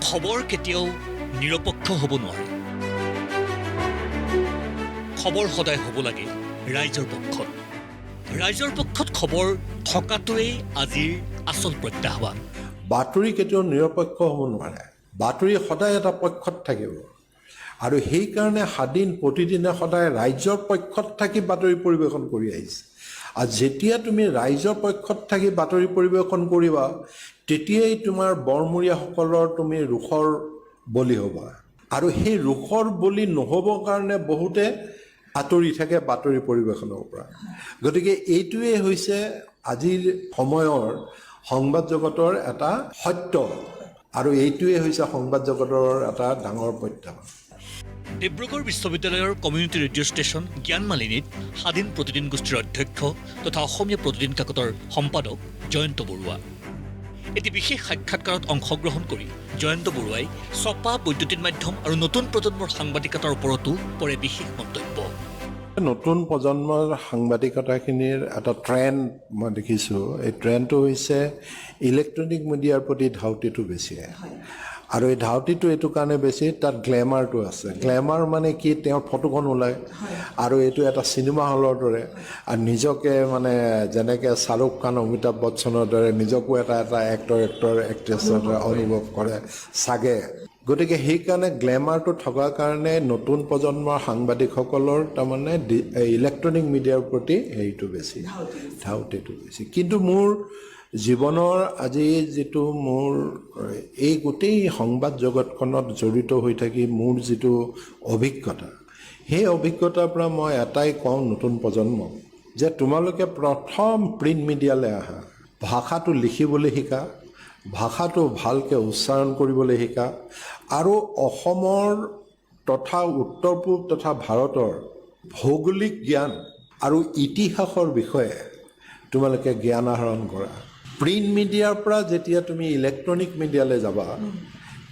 খবৰ কেতিয়াও নিৰপেক্ষ হ'ব নোৱাৰে। খবৰ সদায় হ'ব লাগে ৰাইজৰ পক্ষত। ৰাইজৰ পক্ষত খবৰ থকাটোৱেই আজিৰ আচল প্ৰত্যাহ্বান। বাতৰি কেতিয়াও নিৰপেক্ষ হ'ব নোৱাৰে। বাতৰি সদায় এটা পক্ষত থাকিব আৰু সেইকাৰণে প্ৰতিদিনে সদায় ৰাইজৰ পক্ষত থাকি বাতৰি পৰিৱেশন কৰি আহিছে। আৰু যেতিয়া তুমি ৰাইজৰ পক্ষত থাকি বাতৰি পৰিৱেশন কৰিবা তেতিয়াই তোমাৰ বৰমূৰীয়াসকলৰ তুমি ৰোষৰ বলি হ'বা। আৰু সেই ৰোষৰ বলি নহ'বৰ কাৰণে বহুতে আঁতৰি থাকে বাতৰি পৰিৱেশনৰ পৰা। গতিকে এইটোৱেই হৈছে আজিৰ সময়ৰ সংবাদ জগতৰ এটা সত্য আৰু এইটোৱেই হৈছে সংবাদ জগতৰ এটা ডাঙৰ প্ৰত্যাহ্বান। ডিব্ৰুগড় বিশ্ববিদ্যালয়ৰ কমিউনিটি ৰেডিঅ' ষ্টেচন জ্ঞান মালিনীত স্বাধীন প্ৰতিদিন গোষ্ঠীৰ অধ্যক্ষ তথা অসমীয়া প্ৰতিদিন কাকতৰ সম্পাদক জয়ন্ত বৰুৱা। এটি বিশেষ সাক্ষাৎকাৰত অংশগ্ৰহণ কৰি জয়ন্ত বৰুৱাই ছপা, বৈদ্যুতিন মাধ্যম আৰু নতুন প্ৰজন্মৰ সাংবাদিকতাৰ ওপৰতো কৰে বিশেষ মন্তব্য। নতুন প্ৰজন্মৰ সাংবাদিকতাখিনিৰ এটা ট্ৰেণ্ড মই দেখিছোঁ। এই ট্ৰেণ্ডটো হৈছে ইলেক্ট্ৰনিক মিডিয়াৰ প্ৰতি ধাউতিটো বেছি। আৰু এই ধাউতিটো এইটো কাৰণে বেছি, তাত গ্লেমাৰটো আছে। গ্লেমাৰ মানে কি, তেওঁৰ ফটোখন ওলায় আৰু এইটো এটা চিনেমা হলৰ দৰে আৰু নিজকে মানে যেনেকৈ শ্বাহৰুখ খান, অমিতাভ বচ্চনৰ দৰে নিজকো এটা এক্টৰ এক্ট্ৰেছৰ দৰে অনুভৱ কৰে চাগে। গতিকে সেইকাৰণে গ্লেমাৰটো থকাৰ কাৰণে নতুন প্ৰজন্মৰ সাংবাদিকসকলৰ তাৰমানে ইলেক্ট্ৰনিক মিডিয়াৰ প্ৰতি হেৰিটো বেছি, ধাউতিটো বেছি। কিন্তু মোৰ জীৱনৰ আজি যিটো মোৰ এই গোটেই সংবাদ জগতখনত জড়িত হৈ থাকি মোৰ যিটো অভিজ্ঞতা, সেই অভিজ্ঞতাৰ পৰা মই এটাই কওঁ নতুন প্ৰজন্মক যে তোমালোকে প্ৰথম প্ৰিণ্ট মিডিয়ালৈ আহা, ভাষাটো লিখিবলৈ শিকা, ভাষাটো ভালকৈ উচ্চাৰণ কৰিবলৈ শিকা আৰু অসমৰ তথা উত্তৰ পূব তথা ভাৰতৰ ভৌগোলিক জ্ঞান আৰু ইতিহাসৰ বিষয়ে তোমালোকে জ্ঞান আহৰণ কৰা। প্ৰিণ্ট মিডিয়াৰ পৰা যেতিয়া তুমি ইলেক্ট্ৰনিক মিডিয়ালৈ যাবা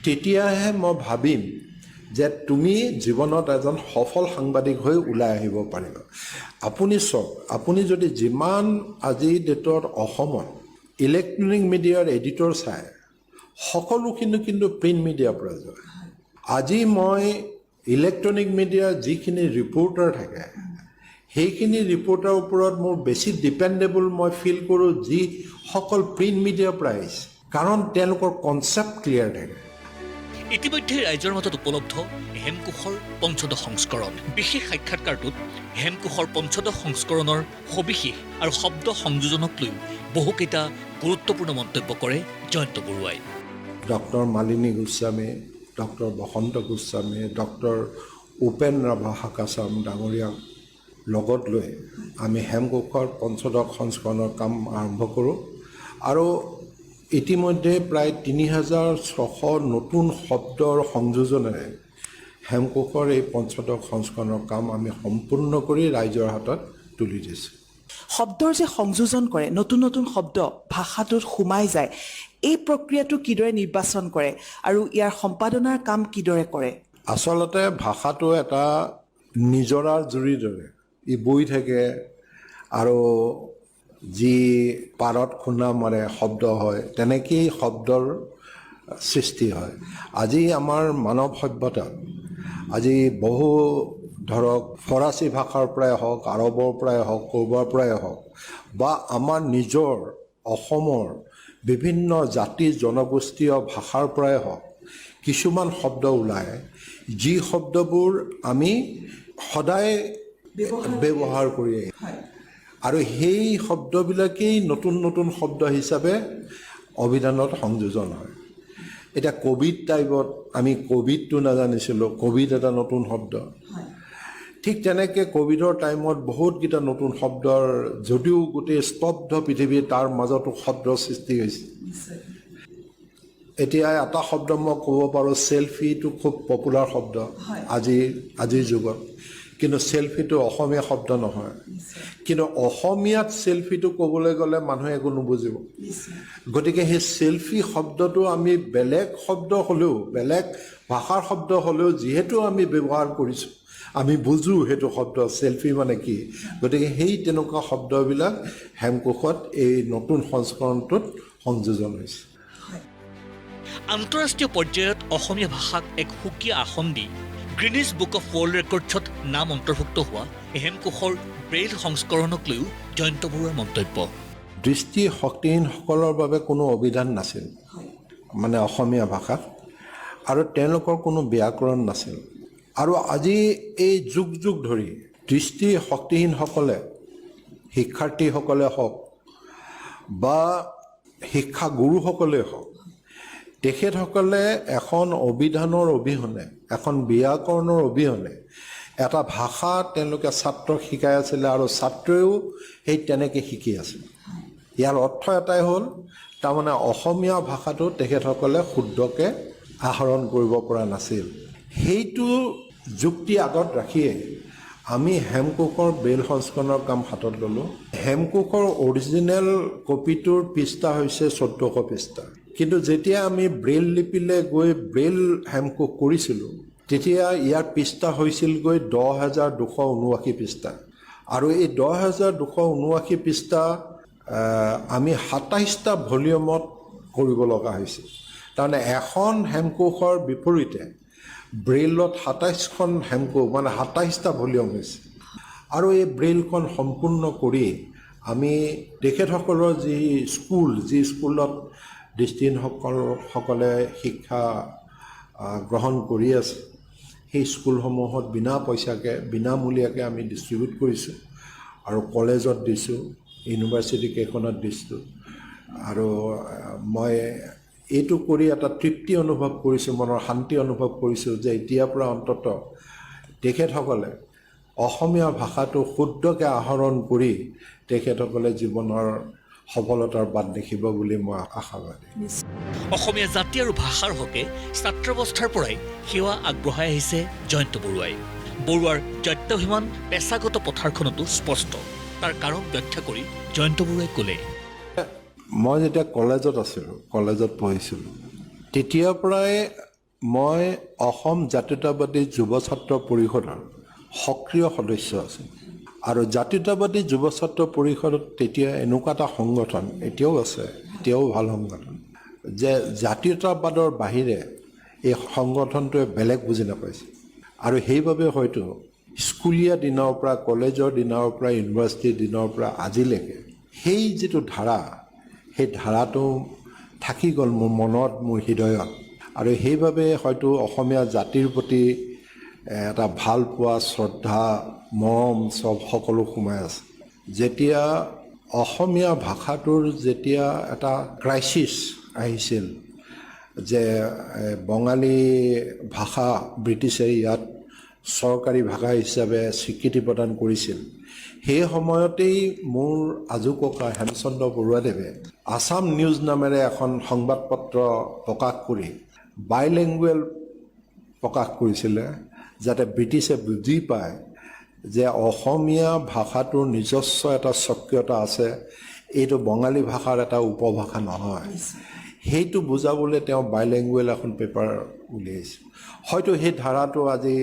তেতিয়াহে মই ভাবিম যে তুমি জীৱনত এজন সফল সাংবাদিক হৈ ওলাই আহিব পাৰিবা। আপুনি চাওক, আপুনি যদি যিমান আজিৰ ডেটত অসমত ইলেক্ট্ৰনিক মিডিয়াৰ এডিটৰ চাই সকলোখিনি কিন্তু প্ৰিণ্ট মিডিয়াৰ পৰা যায়। আজি মই ইলেক্ট্ৰনিক মিডিয়াৰ যিখিনি ৰিপৰ্টাৰ থাকে সেইখিনি ৰিপৰ্টাৰৰ ওপৰত মোৰ বেছি ডিপেণ্ডেবল মই ফিল কৰোঁ যিসকল প্ৰিণ্ট মিডিয়াৰ পৰা আহিছে, কাৰণ তেওঁলোকৰ কনচেপ্ট ক্লিয়াৰ থাকে। ইতিমধ্যে ৰাইজৰ মাজত উপলব্ধ হেমকোষৰ পঞ্চদশ সংস্কৰণ। বিশেষ সাক্ষাৎকাৰটোত হেমকোষৰ পঞ্চদশ সংস্কৰণৰ সবিশেষ আৰু শব্দ সংযোজনক লৈ বহুকেইটা গুৰুত্বপূৰ্ণ মন্তব্য কৰে জয়ন্ত বৰুৱাই। ডক্টৰ মালিনী গোস্বামী, ডক্টৰ বসন্ত গোস্বামী, ডক্টৰ উপেন ৰাভা হাকাচাম ডাঙৰীয়াক লগত লৈ আমি হেমকোষৰ পঞ্চদশ সংস্কৰণৰ কাম আৰম্ভ কৰোঁ আৰু ইতিমধ্যে প্ৰায় ৩,৬০০ নতুন শব্দৰ সংযোজনেৰে হেমকোষৰ এই পঞ্চদশ সংস্কৰণৰ কাম আমি সম্পূৰ্ণ কৰি ৰাইজৰ হাতত তুলি দিছোঁ। শব্দৰ যে সংযোজন কৰে, নতুন নতুন শব্দ ভাষাটোত সোমাই যায়, এই প্ৰক্ৰিয়াটো কিদৰে নিৰ্বাচন কৰে আৰু ইয়াৰ সম্পাদনাৰ কাম কিদৰে কৰে? আচলতে ভাষাটো এটা নিজৰাৰ জুৰিৰ দৰে, ই বৈ থাকে আৰু যি পাৰত খুন্দা মাৰে শব্দ হয়, তেনেকেই শব্দৰ সৃষ্টি হয়। আজি আমাৰ মানৱ সভ্যতাত আজি বহু ধৰক ফৰাচী ভাষাৰ পৰাই হওক, আৰবৰ পৰাই হওক, ক'ৰবাৰ পৰাই হওক বা আমাৰ নিজৰ অসমৰ বিভিন্ন জাতি জনগোষ্ঠীয় ভাষাৰ পৰাই হওক কিছুমান শব্দ ওলায়, যি শব্দবোৰ আমি সদায় ব্যৱহাৰ কৰি আহিছোঁ আৰু সেই শব্দবিলাকেই নতুন নতুন শব্দ হিচাপে অভিধানত সংযোজন হয়। এতিয়া ক'ভিড টাইপত আমি ক'ভিডটো নাজানিছিলোঁ, ক'ভিড এটা নতুন শব্দ। ঠিক তেনেকৈ ক'ভিডৰ টাইমত বহুতকেইটা নতুন শব্দৰ, যদিও গোটেই স্তব্ধ পৃথিৱী তাৰ মাজতো শব্দৰ সৃষ্টি হৈছে। এতিয়া এটা শব্দ মই ক'ব পাৰোঁ, চেলফিটো খুব পপুলাৰ শব্দ আজিৰ যুগত, কিন্তু চেলফিটো অসমীয়া শব্দ নহয়। কিন্তু অসমীয়াত চেলফিটো ক'বলৈ গ'লে মানুহে একো নুবুজিব। গতিকে সেই চেলফি শব্দটো আমি বেলেগ শব্দ হ'লেও, বেলেগ ভাষাৰ শব্দ হ'লেও যিহেতু আমি ব্যৱহাৰ কৰিছোঁ, আমি বুজোঁ সেইটো শব্দ চেলফি মানে কি। গতিকে সেই তেনেকুৱা শব্দবিলাক হেমকোষত এই নতুন সংস্কৰণটোত সংযোজন হৈছে। আন্তঃৰাষ্ট্ৰীয় পৰ্যায়ত অসমীয়া ভাষাক এক সুকীয়া আসন দি গ্ৰীনিছ বুক অফ ৱৰ্ল্ড ৰেকৰ্ডছত নাম অন্তৰ্ভুক্ত হোৱা হেমকোষৰ ব্ৰেইল সংস্কৰণক লৈও জয়ন্ত বৰুৱাৰ মন্তব্য। দৃষ্টি শক্তিহীনসকলৰ বাবে কোনো অভিধান নাছিল মানে অসমীয়া ভাষাত, আৰু তেওঁলোকৰ কোনো ব্যাকৰণ নাছিল। আৰু আজি এই যুগ যুগ ধৰি দৃষ্টি শক্তিহীনসকলে, শিক্ষাৰ্থীসকলে হওক বা শিক্ষাগুৰুসকলে হওক, তেখেতসকলে এখন অভিধানৰ অবিহনে, এখন ব্যাকৰণৰ অবিহনে এটা ভাষা তেওঁলোকে ছাত্ৰক শিকাই আছিলে আৰু ছাত্ৰইও সেই তেনেকৈ শিকি আছিল। ইয়াৰ অৰ্থ এটাই হ'ল, তাৰমানে অসমীয়া ভাষাটো তেখেতসকলে শুদ্ধকৈ আহৰণ কৰিব পৰা নাছিল। সেইটো যুক্তি আগত ৰাখিয়ে আমি হেমকোষৰ ব্ৰেইল সংস্কৰণৰ কাম হাতত ল'লোঁ। হেমকোষৰ অৰিজিনেল কপিটোৰ পৃষ্ঠা হৈছে 1400 পৃষ্ঠা, কিন্তু যেতিয়া আমি ব্ৰেইল লিপিলৈ গৈ ব্ৰেইল হেমকোষ কৰিছিলোঁ তেতিয়া ইয়াৰ পৃষ্ঠা হৈছিলগৈ 10,279 পৃষ্ঠা, আৰু এই 10,279 পৃষ্ঠা আমি 27টা ভলিউমত কৰিব লগা হৈছিল। তাৰমানে এখন হেমকোষৰ বিপৰীতে ব্ৰেইলত 27খন হেমকোষ মানে 27টা ভলিউম হৈছে। আৰু এই ব্ৰেইলখন সম্পূৰ্ণ কৰি আমি তেখেতসকলৰ যি স্কুলত দৃষ্টিহীনসকলে শিক্ষা গ্ৰহণ কৰি আছে, সেই স্কুলসমূহত বিনা পইচাকৈ, বিনামূলীয়াকৈ আমি ডিষ্ট্ৰিবিউট কৰিছোঁ, আৰু কলেজত দিছোঁ, ইউনিভাৰ্চিটি কেইখনত দিছোঁ। আৰু মই এইটো কৰি এটা তৃপ্তি অনুভৱ কৰিছোঁ, মনৰ শান্তি অনুভৱ কৰিছোঁ যে এতিয়াৰ পৰা অন্ততঃ তেখেতসকলে অসমীয়া ভাষাটো শুদ্ধকৈ আহৰণ কৰি তেখেতসকলে জীৱনৰ সফলতাৰ বাট দেখিব বুলি মই আশাবাদী। অসমীয়া জাতি আৰু ভাষাৰ হকে ছাত্ৰাৱস্থাৰ পৰাই সেৱা আগবঢ়াই আহিছে জয়ন্ত বৰুৱাই। বৰুৱাৰ জাত্যাভিমান পেছাগত পথাৰখনতো স্পষ্ট। তাৰ কাৰণ ব্যাখ্যা কৰি জয়ন্ত বৰুৱাই ক'লে, মই যেতিয়া কলেজত আছিলোঁ, কলেজত পঢ়িছিলোঁ, তেতিয়াৰ পৰাই মই অসম জাতীয়তাবাদী যুৱ ছাত্ৰ পৰিষদৰ সক্ৰিয় সদস্য আছিলোঁ। আৰু জাতীয়তাবাদী যুৱ ছাত্ৰ পৰিষদত তেতিয়া এনেকুৱা এটা সংগঠন, এতিয়াও আছে, এতিয়াও ভাল সংগঠন, যে জাতীয়তাবাদৰ বাহিৰে এই সংগঠনটোৱে বেলেগ বুজি নাপাইছিল। আৰু সেইবাবে হয়তো স্কুলীয়া দিনৰ পৰা, কলেজৰ দিনৰ পৰা, ইউনিভাৰ্চিটিৰ দিনৰ পৰা আজিলৈকে সেই যিটো ধাৰা, সেই ধাৰাটো থাকি গ'ল মোৰ মনত, মোৰ হৃদয়ত। আৰু সেইবাবে হয়তো অসমীয়া জাতিৰ প্ৰতি এটা ভাল পোৱা, শ্ৰদ্ধা, মৰম সকলো সোমাই আছে। যেতিয়া অসমীয়া ভাষাটোৰ যেতিয়া এটা ক্ৰাইচিছ আহিছিল, যে বঙালী ভাষা ব্ৰিটিছে ইয়াত চৰকাৰী ভাষা হিচাপে স্বীকৃতি প্ৰদান কৰিছিল, সেই সময়তেই মোৰ আজু ককা হেমচন্দ্ৰ বৰুৱাদেৱে আছাম নিউজ নামেৰে এখন সংবাদপত্ৰ প্ৰকাশ কৰি বাইলেংগুৱেল প্ৰকাশ কৰিছিলে, যাতে ব্ৰিটিছে বুজি পায় যে অসমীয়া ভাষাটোৰ নিজস্ব এটা স্বকীয়তা আছে, এইটো বঙালী ভাষাৰ এটা উপভাষা নহয়। সেইটো বুজাবলৈ তেওঁ বাইলেংগুৱেল এখন পেপাৰ উলিয়াইছিল। হয়তো সেই ধাৰাটো আজি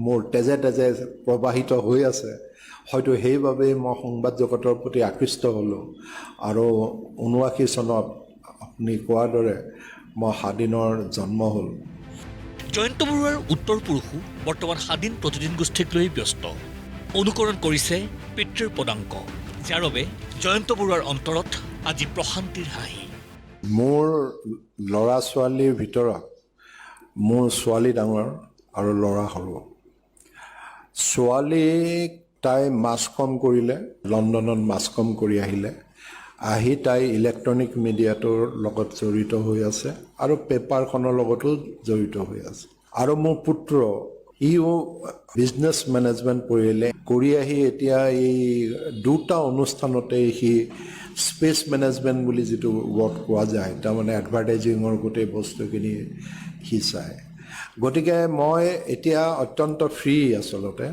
মোৰ তেজে তেজে প্ৰবাহিত হৈ আছে, হয়তো সেইবাবেই মই সংবাদ জগতৰ প্ৰতি আকৃষ্ট হ'লোঁ। আৰু 79 চনত আপুনি কোৱাৰ দৰে মই স্বাধীনৰ জন্ম হ'ল। জয়ন্ত বৰুৱাৰ উত্তৰ পুৰুষো বৰ্তমান স্বাধীন প্ৰতিদিন গোষ্ঠীক লৈ ব্যস্ত। অনুকৰণ কৰিছে পিতৃৰ পদাংক, যাৰ বাবে জয়ন্ত বৰুৱাৰ অন্তৰত আজি প্ৰশান্তিৰ হাঁহি। মোৰ ল'ৰা ছোৱালীৰ ভিতৰত মোৰ ছোৱালী ডাঙৰ আৰু ল'ৰা সৰু। ছোৱালীক তাই মাছ কম কৰিলে, লণ্ডনত মাছ কম কৰি আহিলে, আহি তাই ইলেক্ট্ৰনিক মিডিয়াটোৰ লগত জড়িত হৈ আছে আৰু পেপাৰখনৰ লগতো জড়িত হৈ আছে। আৰু মোৰ পুত্ৰ, ইও বিজনেছ মেনেজমেণ্ট পঢ়িলে, কৰি আহি এতিয়া এই দুটা অনুষ্ঠানতে সি স্পেচ মেনেজমেণ্ট বুলি যিটো ৱৰ্ড কোৱা যায়, তাৰমানে এডভাৰটাইজিঙৰ গোটেই বস্তুখিনি সি চায়। গতিকে মই এতিয়া অত্যন্ত ফ্ৰী আচলতে।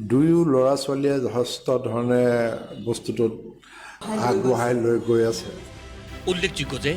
দুয়ো ল'ৰা ছোৱালীয়ে যথেষ্ট ধৰণে বস্তুটোত আগবঢ়াই লৈ গৈ আছে। উল্লেখযোগ্য যে